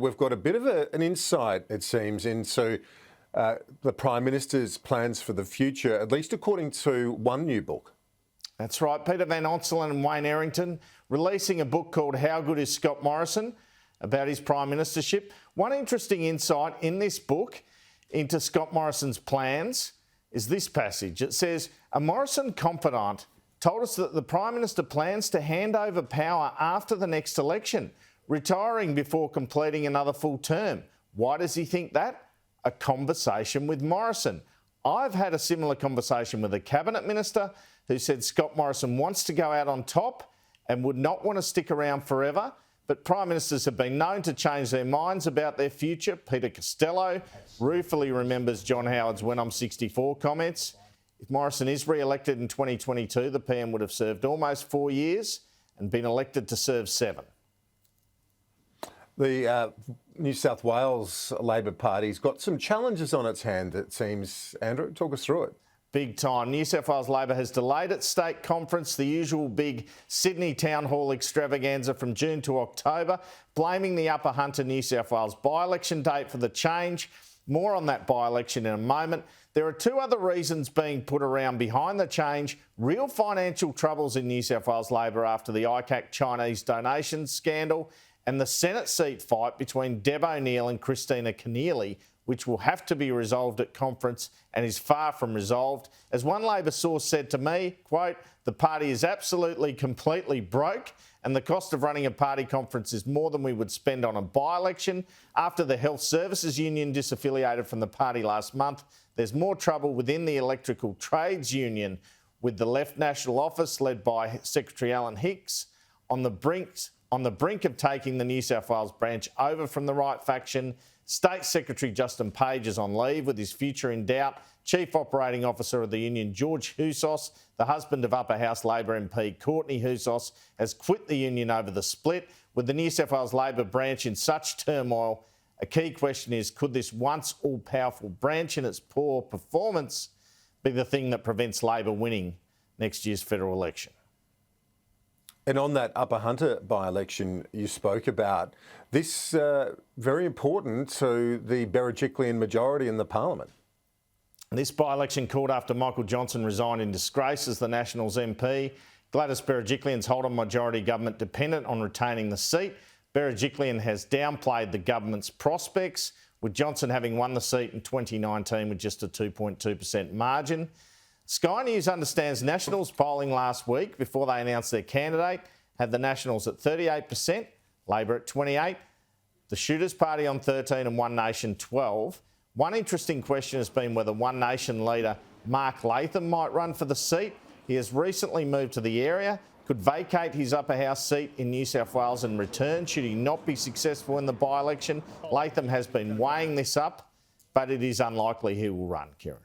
We've got a bit of an insight, it seems, into the Prime Minister's plans for the future, at least according to one new book. That's right. Peter Van Onselen and Wayne Errington releasing a book called How Good is Scott Morrison? About his Prime Ministership. One interesting insight in this book into Scott Morrison's plans is this passage. It says, a Morrison confidant told us that the Prime Minister plans to hand over power after the next election, retiring before completing another full term. Why does he think that? A conversation with Morrison. I've had a similar conversation with a Cabinet Minister who said Scott Morrison wants to go out on top and would not want to stick around forever. But Prime Ministers have been known to change their minds about their future. Peter Costello ruefully remembers John Howard's "When I'm 64" comments. If Morrison is re-elected in 2022, the PM would have served almost 4 years and been elected to serve 7. The New South Wales Labor Party's got some challenges on its hand, it seems. Andrew, talk us through it. Big time. New South Wales Labor has delayed its state conference, the usual big Sydney Town Hall extravaganza, from June to October, blaming the Upper Hunter New South Wales by-election date for the change. More on that by-election in a moment. There are 2 other reasons being put around behind the change: real financial troubles in New South Wales Labor after the ICAC Chinese donations scandal, and the Senate seat fight between Deb O'Neill and Christina Keneally, which will have to be resolved at conference and is far from resolved. As one Labor source said to me, quote, the party is absolutely, completely broke and the cost of running a party conference is more than we would spend on a by-election. After the Health Services Union disaffiliated from the party last month, there's more trouble within the Electrical Trades Union, with the Left National Office, led by Secretary Alan Hicks, on the brink of taking the New South Wales branch over from the right faction. State Secretary Justin Page is on leave with his future in doubt. Chief Operating Officer of the union, George Houssos, the husband of Upper House Labor MP Courtney Houssos, has quit the union over the split. With the New South Wales Labor branch in such turmoil, a key question is, could this once all-powerful branch and its poor performance be the thing that prevents Labor winning next year's federal election? And on that Upper Hunter by-election you spoke about, this very important to the Berejiklian majority in the parliament. This by-election called after Michael Johnson resigned in disgrace as the Nationals MP. Gladys Berejiklian's hold-on majority government dependent on retaining the seat. Berejiklian has downplayed the government's prospects, with Johnson having won the seat in 2019 with just a 2.2% margin. Sky News understands Nationals polling last week before they announced their candidate had the Nationals at 38%, Labor at 28%, the Shooters Party on 13% and One Nation 12%. One interesting question has been whether One Nation leader Mark Latham might run for the seat. He has recently moved to the area, could vacate his upper house seat in New South Wales and return should he not be successful in the by-election. Latham has been weighing this up, but it is unlikely he will run, Kieran.